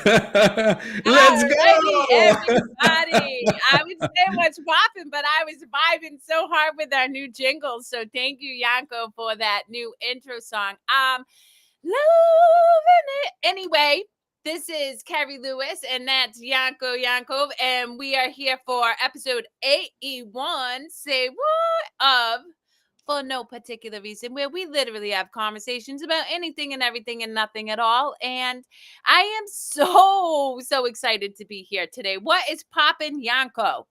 Let's Alrighty, go. everybody. I would say what's popping, but I was vibing so hard with our new jingles. So thank you, Yanko, for that new intro song. Loving it. Anyway, this is Kerri Lewis, and that's Yanko Yankov, and we are here for episode 81. Say what of for no particular reason, where we literally have conversations about anything and everything and nothing at all. And I am so excited to be here today. What is poppin', Yanko?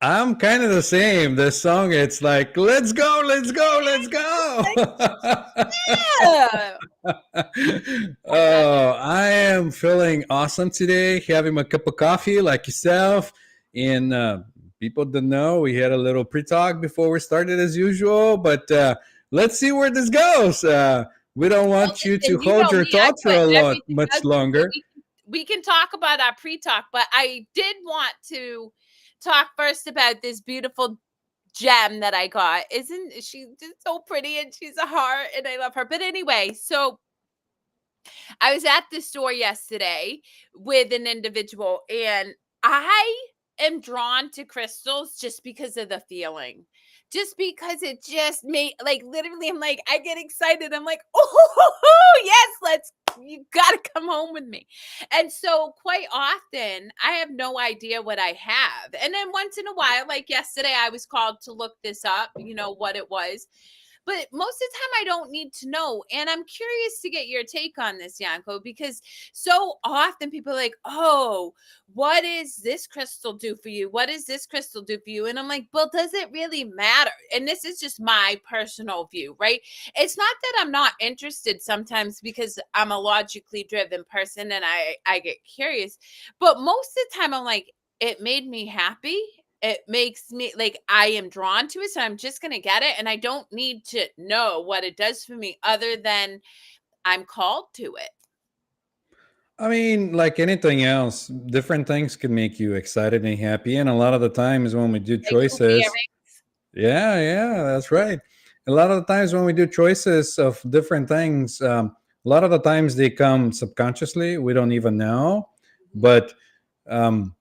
I'm kind of the same. This song, it's like, let's go, let's go, let's go. Yeah. I love it. Oh, I am feeling awesome today, having a cup of coffee like yourself. And people don't know, we had a little pre talk before we started as usual, but let's see where this goes. We don't Well, want you to listen, you hold know your me, I thoughts for put a lot everything much else, so longer. we can talk about our pre-talk, but I did want to talk first about this beautiful gem that I got. Isn't she just so pretty, and she's a heart and I love her. But anyway, so I was at the store yesterday with an individual, and I am drawn to crystals just because of the feeling. Just because it just made, like, literally, I'm like, I get excited. I'm like, oh, yes, you got to come home with me. And so, quite often, I have no idea what I have. And then, once in a while, like yesterday, I was called to look this up, what it was. But most of the time, I don't need to know. And I'm curious to get your take on this, Yanko, because so often people are like, oh, what does this crystal do for you? What does this crystal do for you? And I'm like, well, does it really matter? And this is just my personal view, right? It's not that I'm not interested sometimes, because I'm a logically driven person and I get curious. But most of the time, I'm like, it made me happy. It makes me, like, I am drawn to it, so I'm just gonna get it, and I don't need to know what it does for me other than I'm called to it. I mean, like anything else, different things can make you excited and happy. And a lot of the times when we do Like hoop choices, earrings. yeah, that's right. A lot of the times when we do choices of different things, a lot of the times they come subconsciously. We don't even know. But um,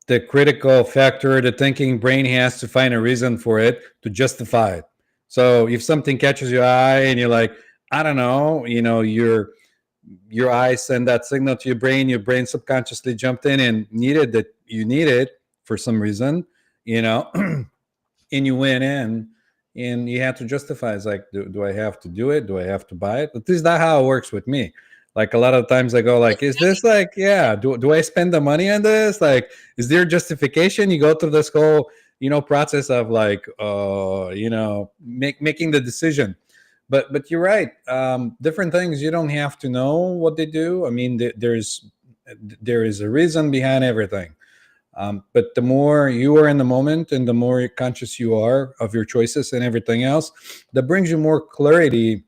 the critical factor, the thinking brain has to find a reason for it to justify it. So if something catches your eye and you're like, I don't know, your eyes send that signal to your brain subconsciously jumped in and needed that you need it for some reason, you know, and you went in and you had to justify, it's like, do I have to do it? Do I have to buy it? At least that's how it works with me. Like a lot of times I go like, is this like, yeah, do I spend the money on this? Like, is there justification? You go through this whole, process of like, making the decision. But you're right. Different things, you don't have to know what they do. I mean, there is a reason behind everything. But the more you are in the moment and the more conscious you are of your choices and everything else, that brings you more clarity,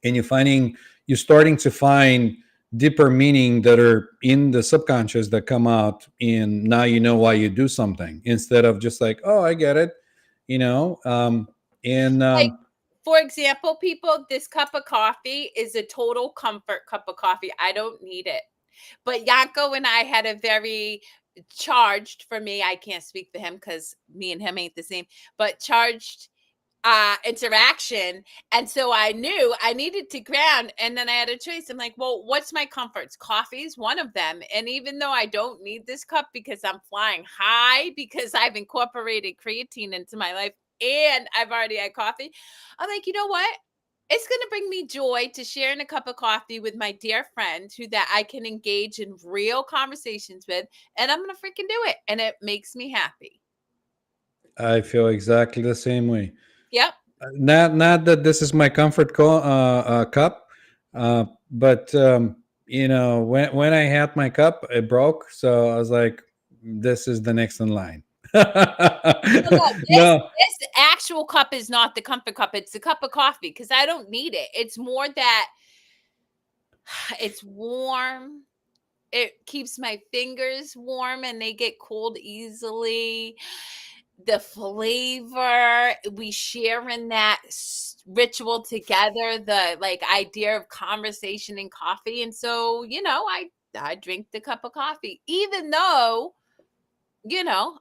and you're starting to find deeper meaning that are in the subconscious that come out, and now you know why you do something instead of just like, oh, I get it, you know. And Like, for example, people, this cup of coffee is a total comfort cup of coffee. I don't need it. But Yanko and I had a very charged, for me, I can't speak for him because me and him ain't the same, but charged interaction. And so I knew I needed to ground, and then I had a choice. I'm like, well, what's my comforts? Coffee is one of them. And even though I don't need this cup because I'm flying high, because I've incorporated creatine into my life and I've already had coffee, I'm like, you know what, it's going to bring me joy to sharing a cup of coffee with my dear friend who that I can engage in real conversations with, and I'm going to freaking do it, and it makes me happy. I feel exactly the same way. Yep. Not that this is my cup, but when I had my cup, it broke. So I was like, this is the next in line. No, No, this actual cup is not the comfort cup. It's the cup of coffee because I don't need it. It's more that it's warm. It keeps my fingers warm and they get cold easily. The flavor, we share in that ritual together, the like idea of conversation and coffee. And so, I I drink the cup of coffee, even though, you know,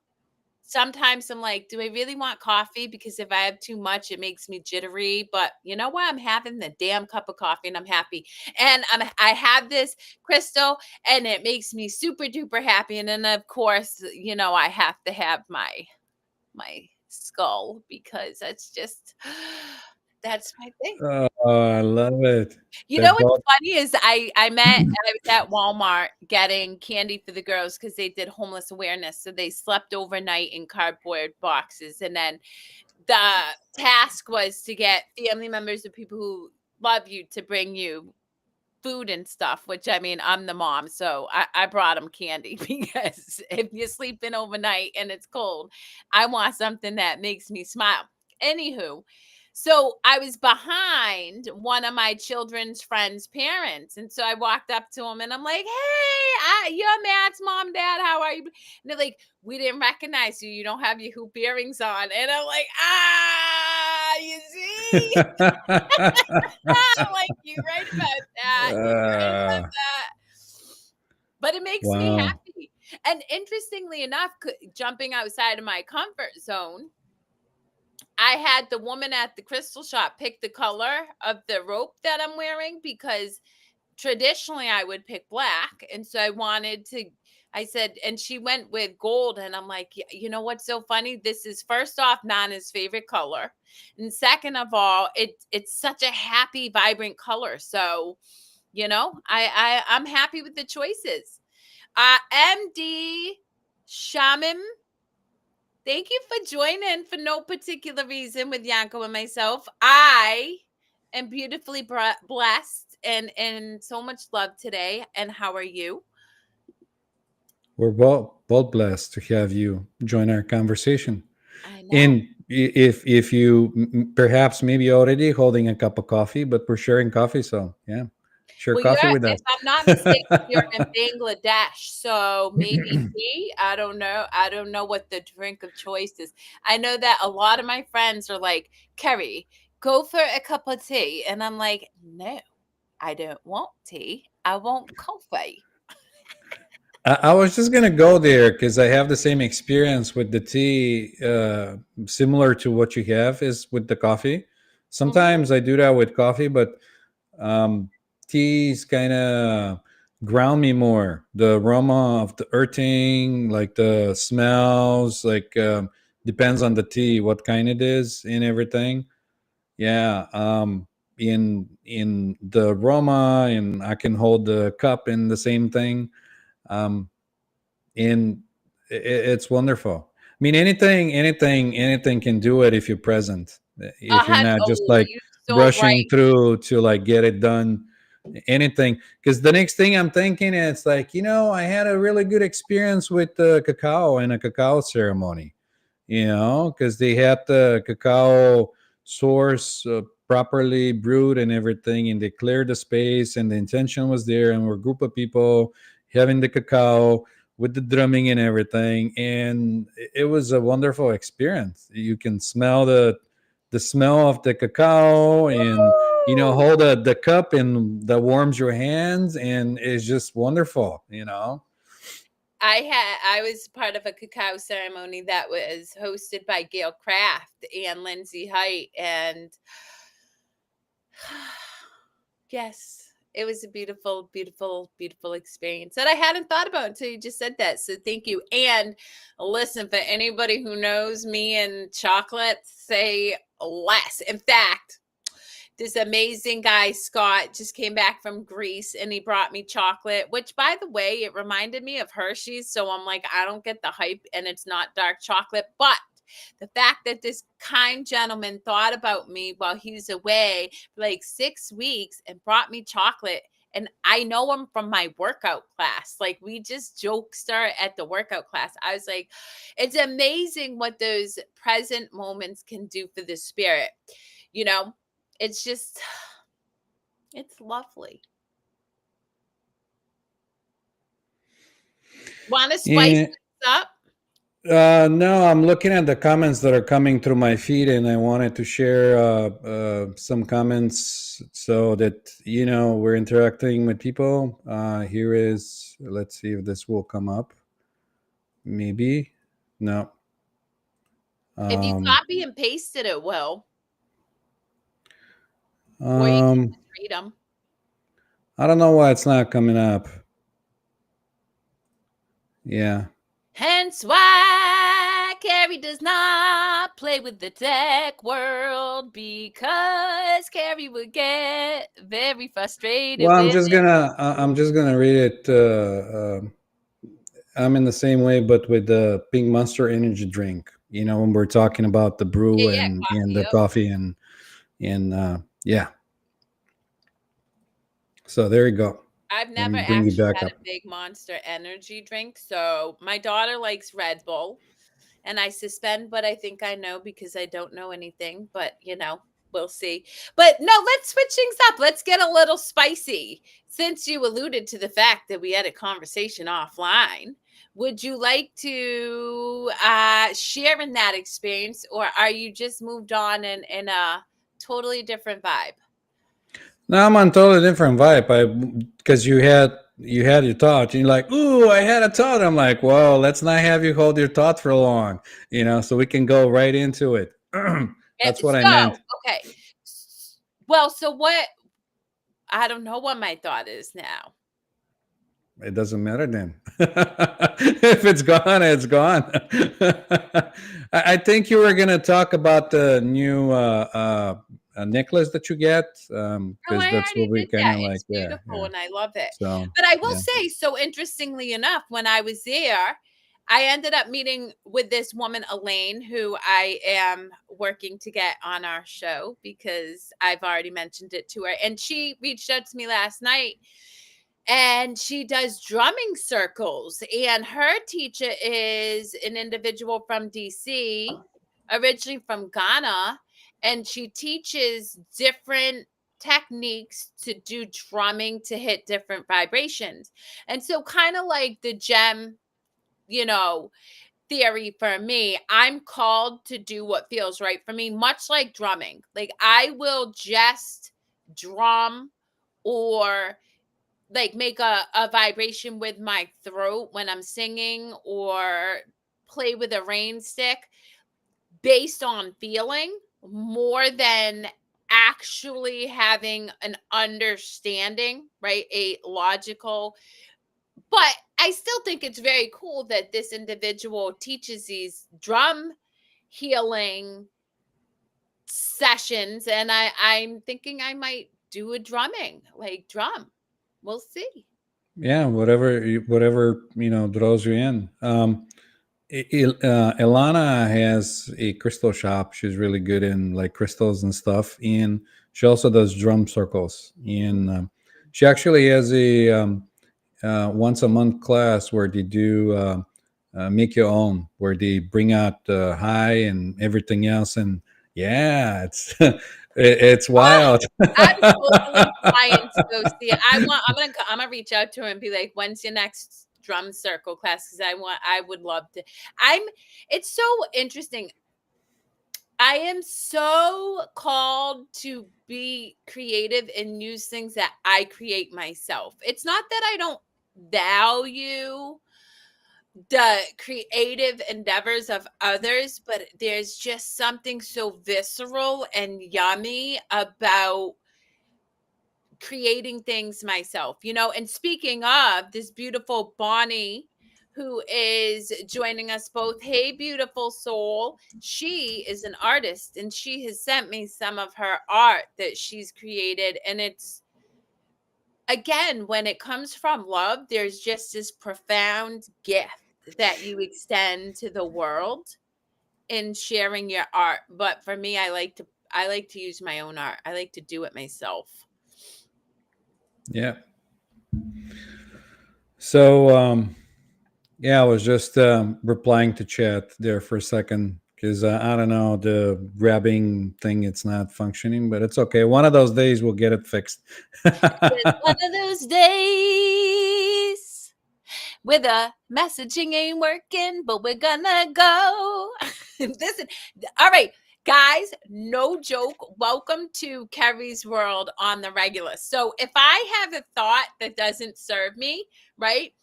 sometimes I'm like, do I really want coffee? Because if I have too much, it makes me jittery. But you know what? I'm having the damn cup of coffee and I'm happy. And I have this crystal and it makes me super duper happy. And then of course, I have to have my skull because that's just that's my thing. Oh, I love it. You know That what's both. funny is I was at Walmart getting candy for the girls because they did homeless awareness. So they slept overnight in cardboard boxes. And then the task was to get family members of people who love you to bring you food and stuff, which I mean, I'm the mom, so I brought them candy because if you're sleeping overnight and it's cold, I want something that makes me smile. Anywho, so I was behind one of my children's friends' parents. And so I walked up to him and I'm like, hey, you're Matt's mom, dad. How are you? And they're like, we didn't recognize you. You don't have your hoop earrings on. And I'm like, you see? Like, you're right about that. You're right about Uh, that. But it makes me wow. happy. And interestingly enough, jumping outside of my comfort zone, I had the woman at the crystal shop pick the color of the rope that I'm wearing because traditionally I would pick black. And so I said, and she went with gold. And I'm like, you know what's so funny? This is first off Nana's favorite color. And second of all, it's such a happy, vibrant color. So, I'm happy with the choices. MD Shamim, thank you for joining for no particular reason with Yanko and myself. I am beautifully blessed and so much love today. And how are you? We're both blessed to have you join our conversation. I know. And if you perhaps maybe already holding a cup of coffee, but we're sharing coffee, so yeah, share Well, coffee with if us. I'm not mistaken, you're in Bangladesh, so maybe tea. I don't know. I don't know what the drink of choice is. I know that a lot of my friends are like, Kerri, go for a cup of tea. And I'm like, no, I don't want tea. I want coffee. I was just gonna go there because I have the same experience with the tea, similar to what you have is with the coffee. Hmm. Sometimes I do that with coffee, but um, teas kind of ground me more. The aroma of the earthing, like the smells, like depends on the tea, what kind it is, and everything. Yeah, in the aroma, and I can hold the cup in the same thing. Um, and it's wonderful. I mean, anything can do it if you're present. If you're not just Oh, like you're so rushing right. through to like get it done, anything. Because the next thing I'm thinking is like, I had a really good experience with cacao in a cacao ceremony. Because they had the cacao source properly brewed and everything, and they cleared the space, and the intention was there, and we're a group of people having the cacao with the drumming and everything, and it was a wonderful experience. You can smell the smell of the cacao, and Woo! hold the cup, and that warms your hands, and it's just wonderful. I was part of a cacao ceremony that was hosted by Gail Kraft and Lindsay Height, and yes, it was a beautiful, beautiful, beautiful experience that I hadn't thought about until you just said that. So thank you. And listen, for anybody who knows me and chocolate, say less. In fact, this amazing guy, Scott, just came back from Greece and he brought me chocolate, which, by the way, it reminded me of Hershey's. So I'm like, I don't get the hype and it's not dark chocolate. But the fact that this kind gentleman thought about me while he's away for like 6 weeks and brought me chocolate. And I know him from my workout class. Like, we just jokester at the workout class. I was like, it's amazing what those present moments can do for the spirit. You know, it's just, it's lovely. Want to spice And this up? No, I'm looking at the comments that are coming through my feed, and I wanted to share some comments so that we're interacting with people. Here is, let's see if this will come up. Maybe, no. If you Um, copy and pasted it, will, or you can um, just read them. I don't know why it's not coming up. Yeah. Hence why Kerri does not play with the tech world, because Kerri would get very frustrated Well, with it. I'm just gonna read it. I'm in the same way, but with the Pink Monster energy drink. When we're talking about the Yeah, brew yeah, and coffee. the Yep. coffee and yeah. So there you go. I've Let me never bring you actually back had up. a big Monster energy drink. So my daughter likes Red Bull, and I suspend, but I think I know because I don't know anything. But we'll see. But no, let's switch things up. Let's get a little spicy. Since you alluded to the fact that we had a conversation offline, would you like to share in that experience, or are you just moved on in a totally different vibe? Now I'm on totally different vibe. Because you had your thought, and you're like, "Ooh, I had a thought." I'm like, "Well, let's not have you hold your thought for long, so we can go right into it." That's what I meant. Okay. Well, so what? I don't know what my thought is now. It doesn't matter then. If it's gone, it's gone. I think you were gonna talk about the new necklace that you get, Oh, because I that's what already we did kind that. of like. It's Yeah, beautiful yeah. and I love it. So But I will yeah, say, so interestingly enough, when I was there, I ended up meeting with this woman, Elaine, who I am working to get on our show because I've already mentioned it to her. And she reached out to me last night, and she does drumming circles. And her teacher is an individual from DC, originally from Ghana, and she teaches different techniques to do drumming to hit different vibrations. And so, kind of like the gem, you know, theory for me, I'm called to do what feels right for me, much like drumming. Like, I will just drum or like make a vibration with my throat when I'm singing, or play with a rain stick based on feeling more than actually having an understanding, right? A logical, but I still think it's very cool that this individual teaches these drum healing sessions, and I'm thinking I might do a drumming, like drum. We'll see. yeah. Whatever draws you in. Ilana has a crystal shop. She's really good in like crystals and stuff, and she also does drum circles. And she actually has a once a month class where they do make your own, where they bring out high and everything else, and yeah, it's it's wild. I'm totally dying to go see it. I'm gonna reach out to her and be like, "When's your next drum circle class?" Because I would love to. I'm. It's so interesting. I am so called to be creative and use things that I create myself. It's not that I don't value the creative endeavors of others, but there's just something so visceral and yummy about creating things myself, And speaking of this beautiful Bonnie, who is joining us both, hey, beautiful soul. She is an artist and she has sent me some of her art that she's created. And it's, again, when it comes from love, there's just this profound gift that you extend to the world in sharing your art. But for me, I like to use my own art. I like to do it myself. Yeah. So yeah, I was just replying to chat there for a second because I don't know, the grabbing thing, it's not functioning, but it's okay. One of those days we'll get it fixed. It's one of those days with a messaging ain't working, but we're gonna go. Listen, all right, guys, no joke. Welcome to Kerri's world on the regular. So if I have a thought that doesn't serve me, right,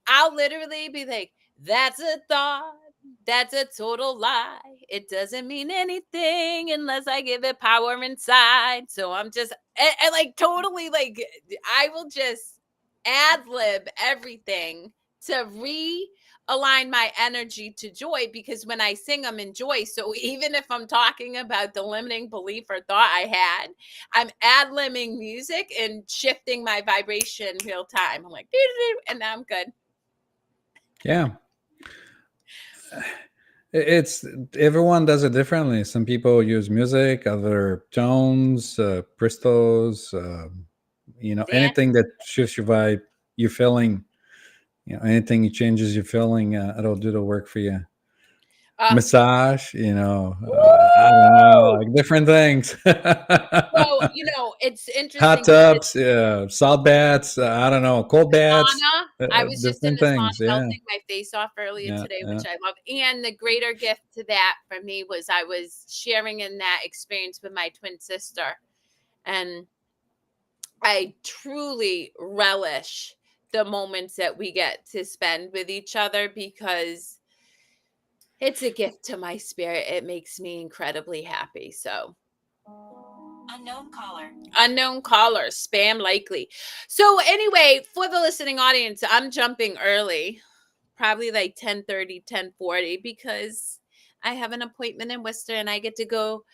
I'll literally be like, that's a thought. That's a total lie. It doesn't mean anything unless I give it power inside. So I'm just, and like totally like, I will just ad lib everything to realign my energy to joy, because when I sing, I'm in joy. So even if I'm talking about the limiting belief or thought I had, I'm ad libbing music and shifting my vibration real time. I'm like, doo-doo-doo, and now I'm good. Yeah. It's everyone does it differently. Some people use music, other tones, crystals, Dance. anything that shifts your vibe, you're feeling, anything that changes your feeling, it'll do the work for you. Uh, Massage, I don't know, woo! like different things. So, it's Hot interesting because tubs, salt baths, I don't know, cold the baths, sauna, I was just in different the things. sauna Yeah, melting my face off earlier yeah, today, yeah. which I love. And the greater gift to that for me was I was sharing in that experience with my twin sister. And I truly relish the moments that we get to spend with each other, because it's a gift to my spirit. It makes me incredibly happy. So, unknown caller, spam likely. So, anyway, for the listening audience, I'm jumping early, probably like 10:30, 10:40, because I have an appointment in Worcester and I get to go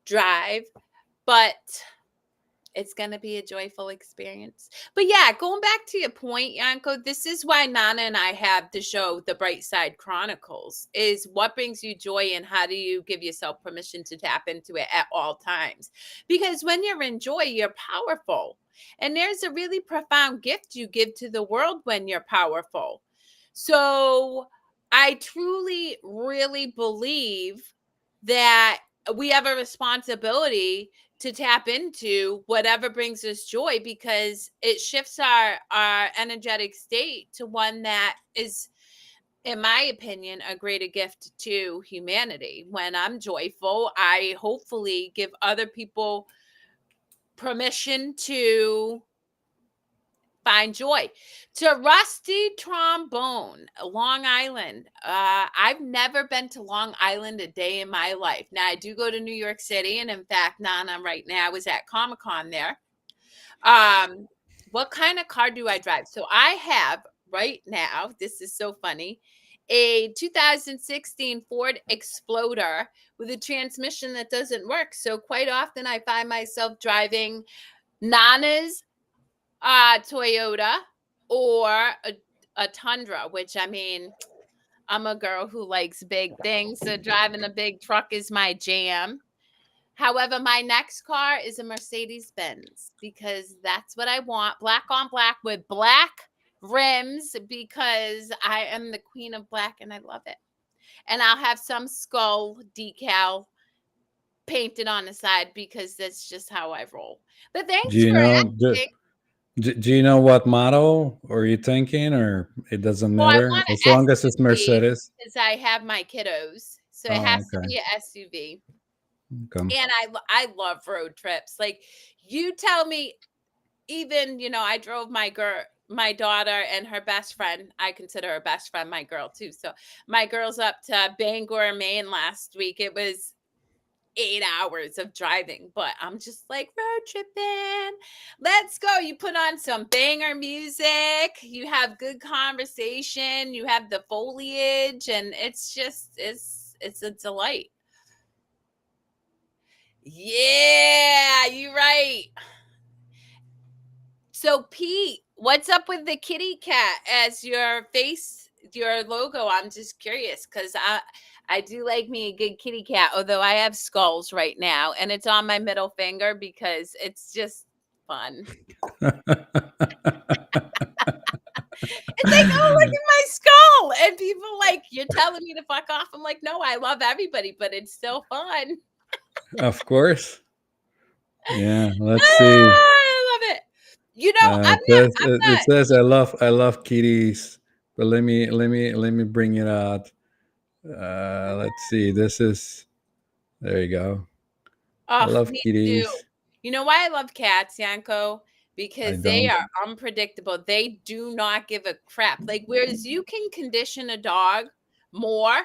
drive. But it's going to be a joyful experience. But yeah, going back to your point, Yanko, this is why Nana and I have the show, The Bright Side Chronicles, is what brings you joy and how do you give yourself permission to tap into it at all times? Because when you're in joy, you're powerful. And there's a really profound gift you give to the world when you're powerful. So I truly, really believe that we have a responsibility to tap into whatever brings us joy, because it shifts our energetic state to one that is, in my opinion, a greater gift to humanity. When I'm joyful, I hopefully give other people permission to find joy. To Rusty Trombone, Long Island. I've never been to Long Island a day in my life. Now, I do go to New York City, and in fact, Nana right now was at Comic-Con there. Um, what kind of car do I drive? So I have right now, this is so funny, a 2016 Ford Exploder with a transmission that doesn't work. So quite often I find myself driving Nana's Toyota or a Tundra, which, I mean, I'm a girl who likes big things, so driving a big truck is my jam. However, my next car is a Mercedes Benz, because that's what I want. Black on black with black rims, because I am the queen of black and I love it. And I'll have some skull decal painted on the side, because that's just how I roll. But Do thanks you for know? asking. Do you know what model are you thinking, or it doesn't Well, I matter want as an long as it's SUV Mercedes? because I have my kiddos, so it Oh, has to okay. be an SUV. Okay. And I love road trips. Like, you tell me, even, I drove my daughter and her best friend. I consider her best friend my girl too. So my girls up to Bangor, Maine last week. It was 8 hours of driving, but I'm just like, road tripping. Let's go. You put on some banger music, you have good conversation, you have the foliage, and it's a delight. Yeah, you're right. So Pete, what's up with the kitty cat as your logo? I'm just curious, because I do like me a good kitty cat, although I have skulls right now and it's on my middle finger because it's just fun. It's like, oh, look at my skull. And people like, you're telling me to fuck off. I'm like, no, I love everybody, but it's still fun. Of course. Yeah. Let's see. I love it. I'm It says I love kitties, but let me bring it out. Let's see. This is there you go. I Oh, love me too. kitties. You know why I love cats, Yanko? I Because they don't. are unpredictable. They do not give a crap. Like, whereas you can condition a dog more,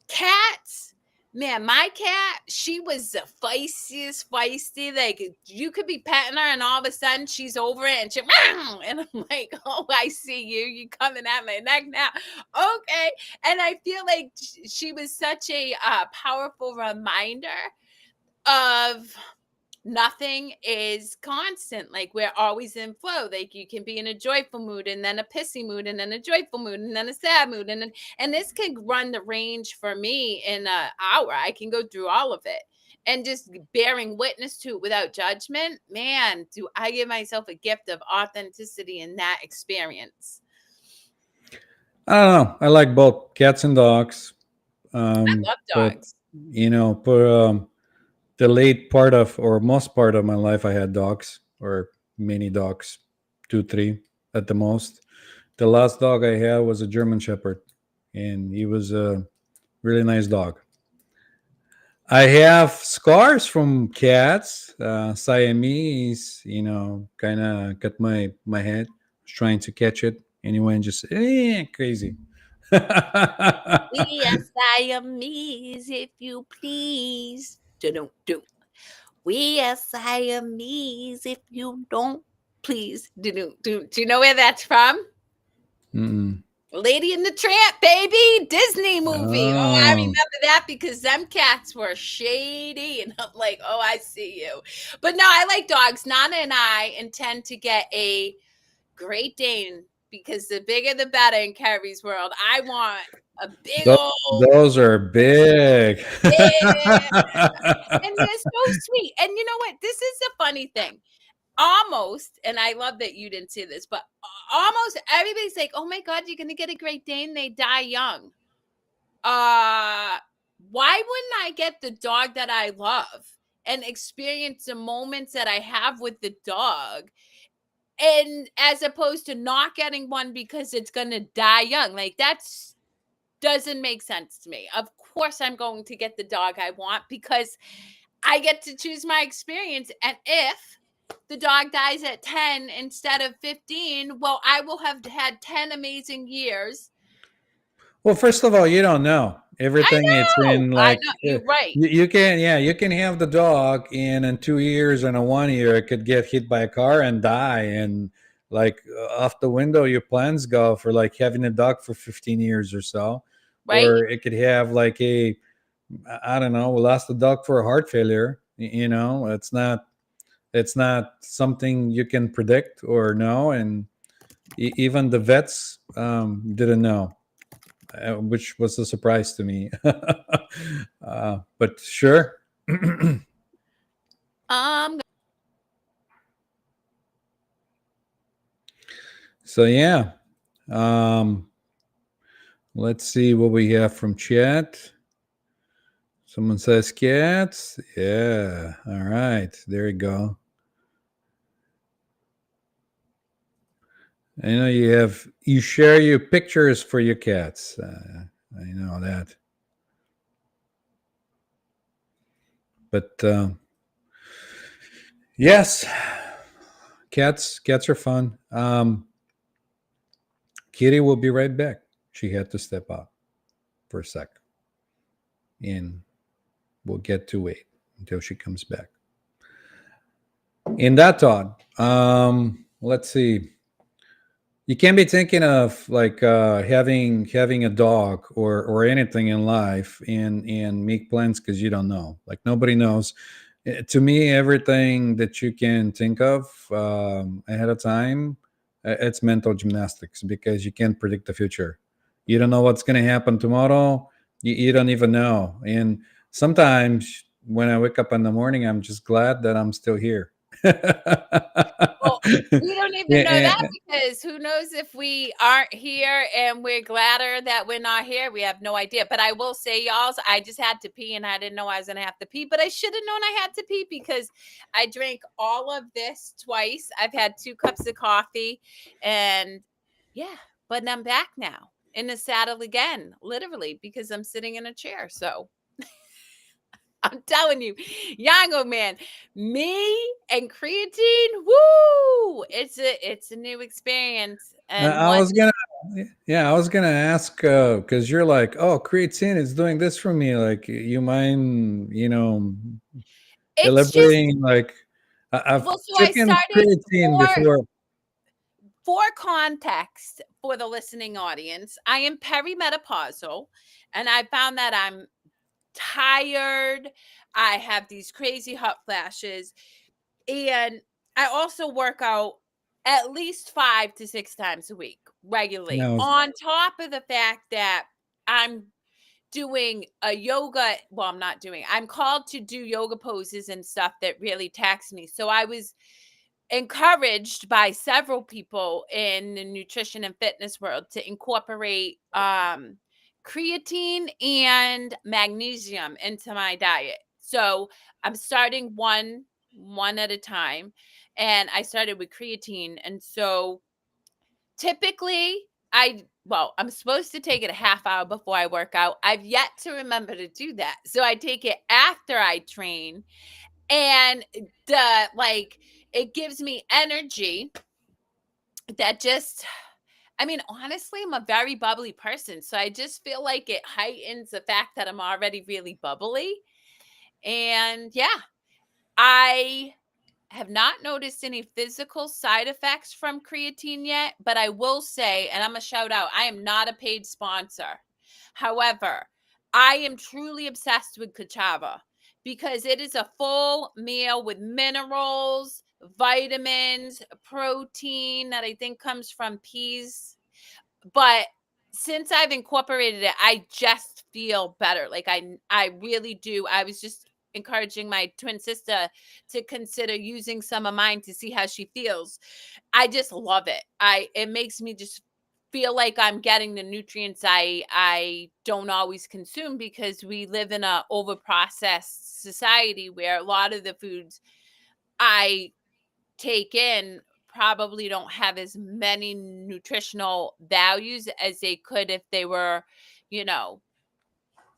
cats, man, my cat, she was the feistiest feisty. Like, you could be petting her, and all of a sudden she's over it, and she, and I'm like, oh, I see you. You coming at my neck now. Okay. And I feel like she was such a powerful reminder of nothing is constant. Like, we're always in flow. Like, you can be in a joyful mood, and then a pissy mood, and then a joyful mood, and then a sad mood, and this can run the range for me in an hour. I can go through all of it, and just bearing witness to it without judgment. Man, do I give myself a gift of authenticity in that experience. I don't know. I like both cats and dogs. I love But dogs. for the late part of or most part of my life, I had dogs or many dogs, two, three at the most. The last dog I had was a German Shepherd, and he was a really nice dog. I have scars from cats, Siamese. Kind of cut my head, trying to catch it. Anyway, and just crazy. We are Siamese, if you please. Do. We are Siamese, if you don't please. Do you know where that's from? Mm-mm. Lady and the Tramp, baby, Disney movie. Oh, I Oh, remember that because them cats were shady, and I'm like, oh, I see you. But no, I like dogs. Nana and I intend to get a Great Dane because the bigger the better in Kerri's world. I want a big those, old those are big. yeah, and they're so sweet. And you know what? This is the funny thing. Almost, and I love that you didn't see this, but almost everybody's like, "Oh my God, you're gonna get a Great Dane? They die young." Uh, why wouldn't I get the dog that I love and experience the moments that I have with the dog, and as opposed to not getting one because it's gonna die young? Like, that's doesn't make sense to me. Of course, I'm going to get the dog I want because I get to choose my experience. And if the dog dies at 10 instead of 15, well, I will have had 10 amazing years. Well, first of all, you don't know I everything. It's know. in I like know. You're right. you can, yeah, you can have the dog, and in 2 years and in 1 year it could get hit by a car and die, and like off the window your plans go for like having a dog for 15 years or so. Right. Or it could have like I don't know, we lost the dog for a heart failure. It's not something you can predict or know, and even the vets didn't know, which was a surprise to me. But sure. Um, So yeah, um, let's see what we have from chat. Someone says cats. Yeah. All right. There you go. I know you share your pictures for your cats. I know that. But yes, cats are fun. Kitty will be right back. She had to step out for a sec, and we'll get to wait until she comes back. In that thought, let's see. You can't be thinking of like having a dog or anything in life and make plans because you don't know. Like nobody knows. To me, everything that you can think of ahead of time, it's mental gymnastics because you can't predict the future. You don't know what's going to happen tomorrow. You don't even know. And sometimes when I wake up in the morning, I'm just glad that I'm still here. well, we don't even know that Yeah, because who knows if we aren't here and we're gladder that we're not here. We have no idea. But I will say, y'all, I just had to pee and I didn't know I was going to have to pee, but I should have known I had to pee because I drank all of this twice. I've had 2 cups of coffee and yeah. but I'm back now in the saddle again, literally, because I'm sitting in a chair. So I'm telling you, Yanko, man, me and creatine, woo! It's a new experience and I one. was gonna, yeah, I was gonna ask because you're like, oh, creatine is doing this for me. Like, you mind, It's just elaborating? Like, I've well, so I taken started creatine for before. for context for the listening audience. I am perimenopausal, and I found that I'm tired. I have these crazy hot flashes, and I also work out at least 5 to 6 times a week regularly. No, On top of the fact that I'm doing a yoga, well, I'm not doing. I'm called to do yoga poses and stuff that really tax me. So I was encouraged by several people in the nutrition and fitness world to incorporate creatine and magnesium into my diet. So I'm starting one at a time, and I started with creatine. And so typically I'm supposed to take it a half hour before I work out. I've yet to remember to do that. So I take it after I train, and the like it gives me energy that just, I mean, honestly, I'm a very bubbly person, so I just feel like it heightens the fact that I'm already really bubbly. And yeah, I have not noticed any physical side effects from creatine yet, but I will say, and I'm a shout out, I am not a paid sponsor. However, I am truly obsessed with Kachava because it is a full meal with minerals, vitamins, protein that I think comes from peas. But since I've incorporated it, I just feel better. Like I really do. I was just encouraging my twin sister to consider using some of mine to see how she feels. I just love it. It makes me just feel like I'm getting the nutrients I don't always consume because we live in a over processed society where a lot of the foods I take in probably don't have as many nutritional values as they could if they were, you know,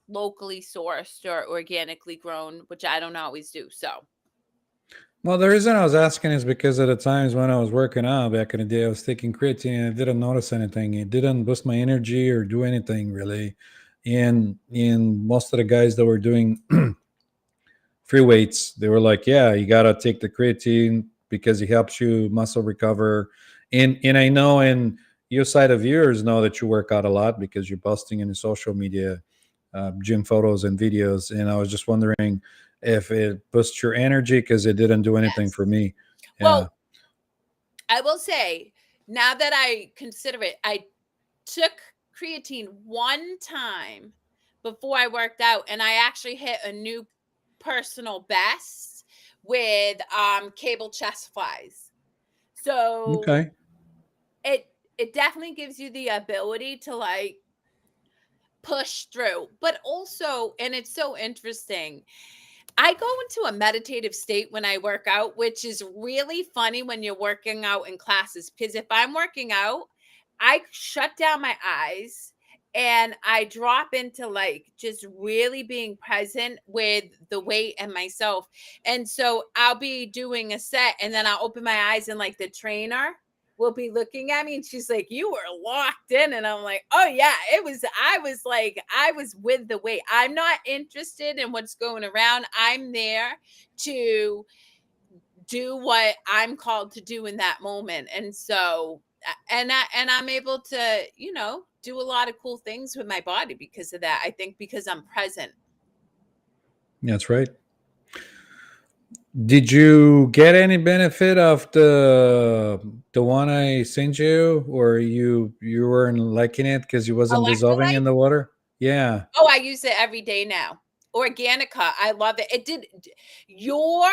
locally sourced or organically grown, which I don't always do. So, well, the reason I was asking is because at the times when I was working out back in the day, I was taking creatine and I didn't notice anything. It didn't boost my energy or do anything really. And most of the guys that were doing free weights, they were like, "Yeah, you gotta take the creatine because it helps you muscle recover." And I know, and your side of viewers know that you work out a lot because you're posting in the social media gym photos and videos. And I was just wondering if it boosts your energy because it didn't do anything yes. for me. Yeah. Well, I will say now that I consider it, I took creatine one time before I worked out, and I actually hit a new personal best with cable chest flies. So Okay. it it definitely gives you the ability to like push through. But also, and it's so interesting, I go into a meditative state when I work out, which is really funny when you're working out in classes. Because if I'm working out, I shut down my eyes and I drop into like just really being present with the weight and myself. And so I'll be doing a set and then I'll open my eyes and like the trainer will be looking at me and she's like, "You were locked in." And I'm like, "Oh yeah, I was with the weight. I'm not interested in what's going around. I'm there to do what I'm called to do in that moment." And so and I'm able to, do a lot of cool things with my body because of that. I think because I'm present. That's right. Did you get any benefit of the one I sent you, or you weren't liking it because it wasn't dissolving Electrolyte? in the water? Yeah. Oh, I use it every day now. Organica, I love it. Your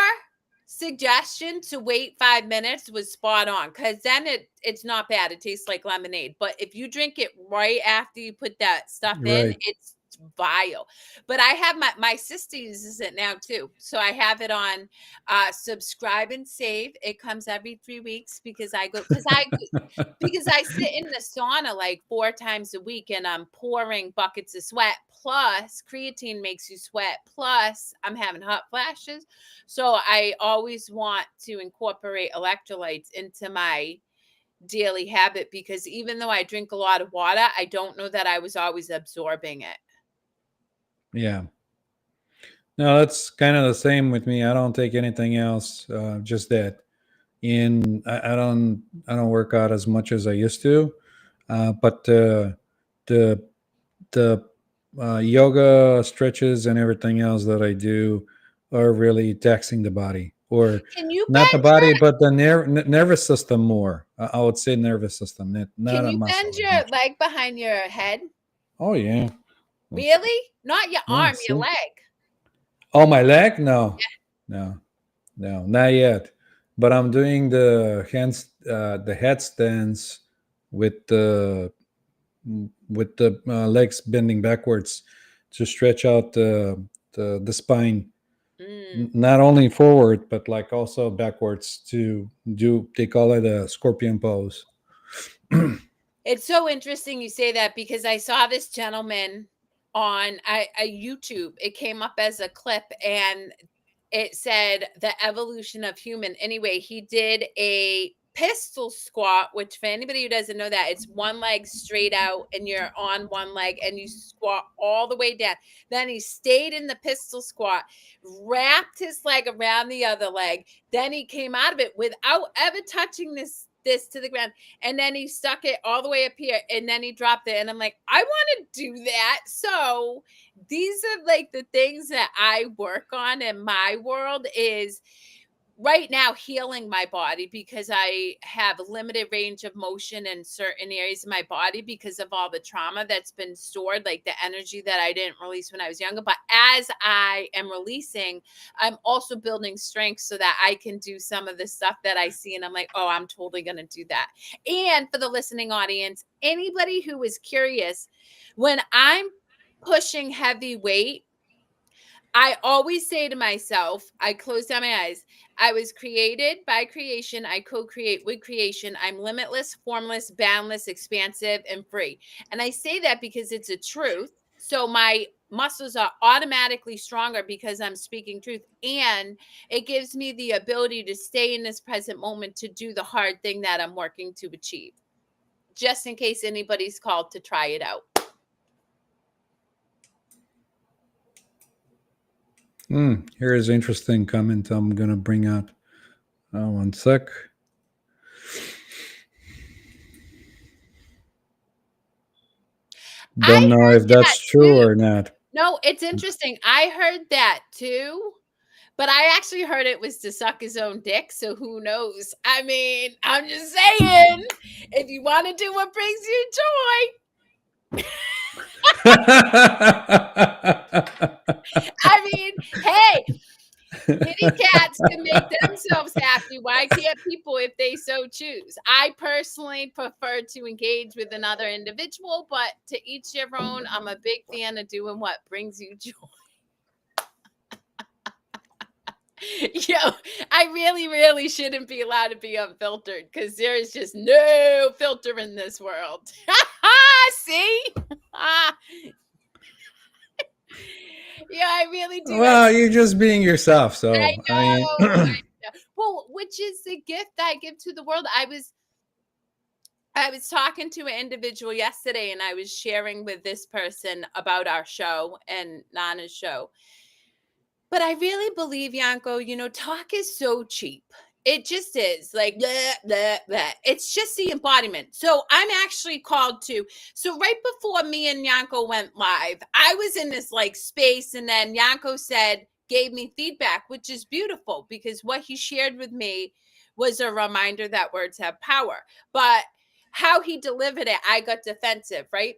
suggestion to wait 5 minutes was spot on because then it's not bad. It tastes like lemonade. But if you drink it right after you put that stuff in, Right. it's vile. But I have my sister uses it now too. So I have it on subscribe and save. It comes every 3 weeks because I sit in the sauna like 4 times a week and I'm pouring buckets of sweat. Plus, creatine makes you sweat. Plus, I'm having hot flashes. So I always want to incorporate electrolytes into my daily habit because even though I drink a lot of water, I don't know that I was always absorbing it. Yeah. No, that's kind of the same with me. I don't take anything else, just that. And I don't work out as much as I used to, but the the yoga stretches and everything else that I do are really taxing the body, or Can you not the bend body, your but the nervous system more. I would say nervous system, not can a you muscle bend as your much. leg behind your head? Oh yeah, Really? Not your yeah. arm, your See, leg. oh my leg? No, Yeah. no, no, not yet. But I'm doing the headstands with the legs bending backwards to stretch out the spine, Mm. not only forward but like also backwards to do. They call it a scorpion pose. It's so interesting you say that because I saw this gentleman on a YouTube. It came up as a clip and it said the evolution of human. Anyway, he did a pistol squat, which for anybody who doesn't know that, it's one leg straight out and you're on one leg and you squat all the way down. Then he stayed in the pistol squat, wrapped his leg around the other leg. Then he came out of it without ever touching this to the ground. And then he stuck it all the way up here and then he dropped it. And I'm like, I want to do that. So these are like the things that I work on in my world is right now healing my body because I have limited range of motion in certain areas of my body because of all the trauma that's been stored, like the energy that I didn't release when I was younger. But as I am releasing, I'm also building strength so that I can do some of the stuff that I see and I'm like, oh, I'm totally going to do that. And for the listening audience, anybody who is curious, when I'm pushing heavy weight, I always say to myself, I close down my eyes. I was created by creation. I co create with creation. I'm limitless, formless, boundless, expansive, and free. And I say that because it's a truth. So my muscles are automatically stronger because I'm speaking truth. And it gives me the ability to stay in this present moment to do the hard thing that I'm working to achieve, just in case anybody's called to try it out. Here is interesting comment I'm gonna bring out. One sec. Don't I know heard if that that's true too. or not. No, it's interesting. I heard that too, but I actually heard it was to suck his own dick. So who knows? I mean, I'm just saying, if you want to do what brings you joy, I mean, hey, kitty cats can make themselves happy. Why can't people if they so choose? I personally prefer to engage with another individual, but to each their own. I'm a big fan of doing what brings you joy. Yo, I really, really shouldn't be allowed to be unfiltered because there is just no filter in this world. See? Ah, yeah, I really do. Well, you're just being yourself, I so I mean, know. I know. Well, which is the gift I give to the world. I was talking to an individual yesterday and I was sharing with this person about our show and Nana's show. But I really believe, Yanko, talk is so cheap. It just is like, blah, blah, blah. It's just the embodiment. So I'm actually called to. So right before me and Yanko went live, I was in this like space, and then Yanko gave me feedback, which is beautiful because what he shared with me was a reminder that words have power. But how he delivered it, I got defensive, right?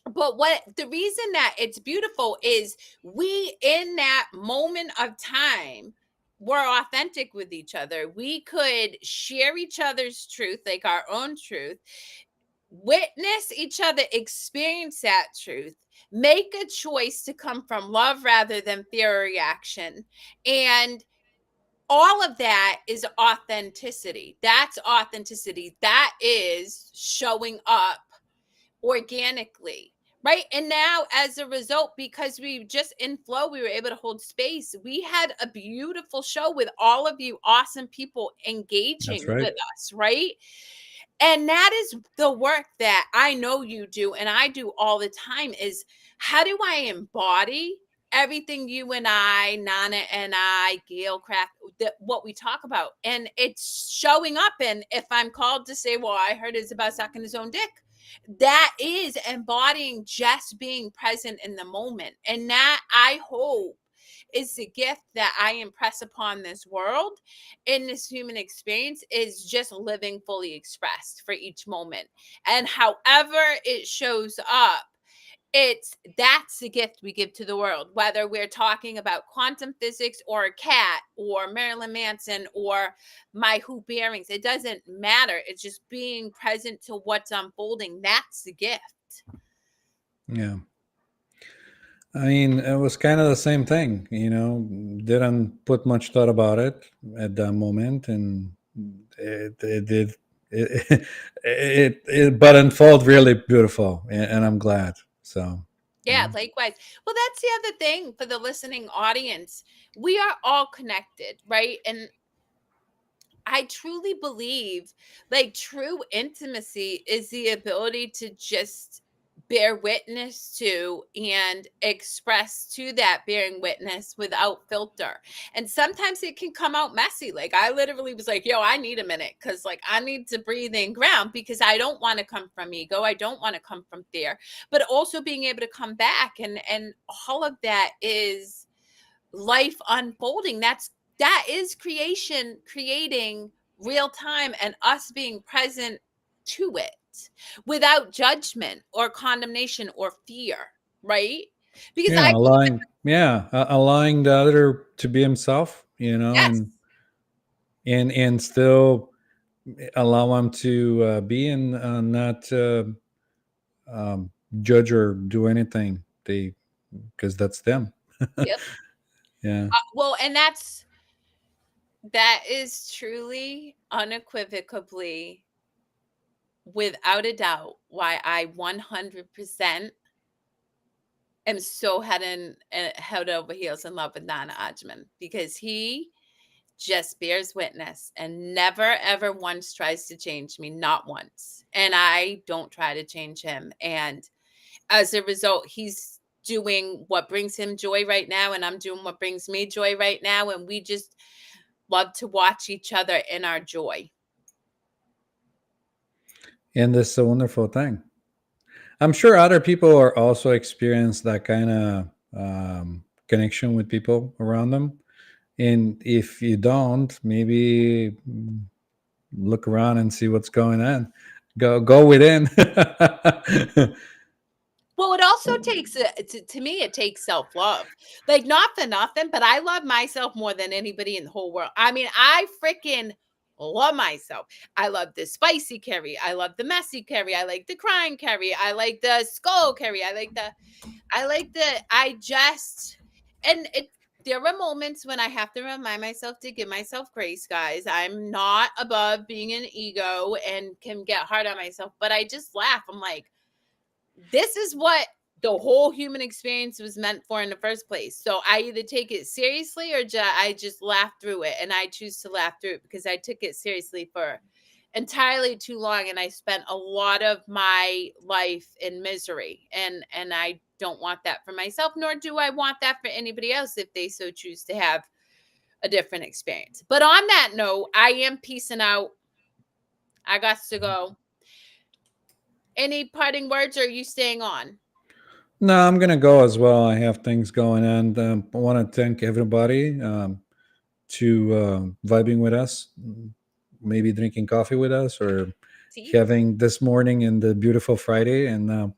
But what the reason that it's beautiful is we in that moment of time were authentic with each other. We could share each other's truth, like our own truth, witness each other experience that truth, make a choice to come from love rather than fear or reaction. And all of that is authenticity. That's authenticity. That is showing up organically. Right. And now, as a result, because we just in flow, we were able to hold space. We had a beautiful show with all of you awesome people That's engaging right. with us. Right. And that is the work that I know you do and I do all the time is how do I embody everything you and I, Nana and I, Gail Craft, what we talk about. And it's showing up. And if I'm called to say, well, I heard it's about sucking his own dick, that is embodying just being present in the moment. And that I hope is the gift that I impress upon this world in this human experience is just living fully expressed for each moment. And however it shows up, that's the gift we give to the world, whether we're talking about quantum physics or a cat or Marilyn Manson or my hoop earrings. It doesn't matter. It's just being present to what's unfolding. That's the gift. Yeah. I mean, it was kind of the same thing, didn't put much thought about it at that moment. And it did, it, but unfold really beautiful. And I'm glad. So, Yeah, yeah. likewise. Well, that's the other thing for the listening audience. We are all connected, right? And I truly believe like true intimacy is the ability to just bear witness to and express to that bearing witness without filter. And sometimes it can come out messy. Like I literally was like, yo, I need a minute because like I need to breathe in ground because I don't want to come from ego. I don't want to come from fear. But also being able to come back and all of that is life unfolding. That is creation creating real time and us being present to it without judgment or condemnation or fear, right? Because Yeah. I Allowing the other to be himself, yes, and still allow him to be and not judge or do anything they because that's them. yep. Yeah. Well, and that is truly unequivocally without a doubt why I 100% am so head over heels in love with Nana Ajman because he just bears witness and never ever once tries to change me, not once. And I don't try to change him. And as a result, he's doing what brings him joy right now, and I'm doing what brings me joy right now. And we just love to watch each other in our joy. And this is a wonderful thing. I'm sure other people are also experience that kind of connection with people around them. And if you don't, maybe look around and see what's going on. Go within. Well, it also takes to me, it takes self love. Like, not for nothing, but I love myself more than anybody in the whole world. I mean, I freaking love myself. I love the spicy Kerri. I love the messy Kerri. I like the crying Kerri. I like the skull Kerri. I just, and it, there are moments when I have to remind myself to give myself grace, guys. I'm not above being an ego and can get hard on myself, but I just laugh. I'm like, this is what the whole human experience was meant for in the first place. So I either take it seriously or I just laugh through it. And I choose to laugh through it because I took it seriously for entirely too long. And I spent a lot of my life in misery. And I don't want that for myself, nor do I want that for anybody else if they so choose to have a different experience. But on that note, I am peacing out. I got to go. Any parting words or are you staying on? No, I'm gonna go as well. I have things going on. I want to thank everybody to vibing with us, maybe drinking coffee with us, or See? having this morning and the beautiful Friday. And we're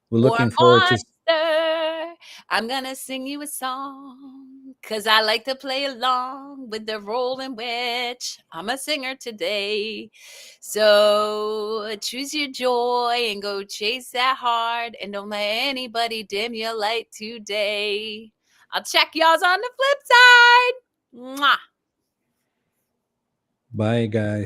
For looking forward to. monster, I'm gonna sing you a song 'cause I like to play along with the rolling wedge. I'm a singer today. So choose your joy and go chase that heart, and don't let anybody dim your light today. I'll check y'all's on the flip side. Mwah. Bye, guys.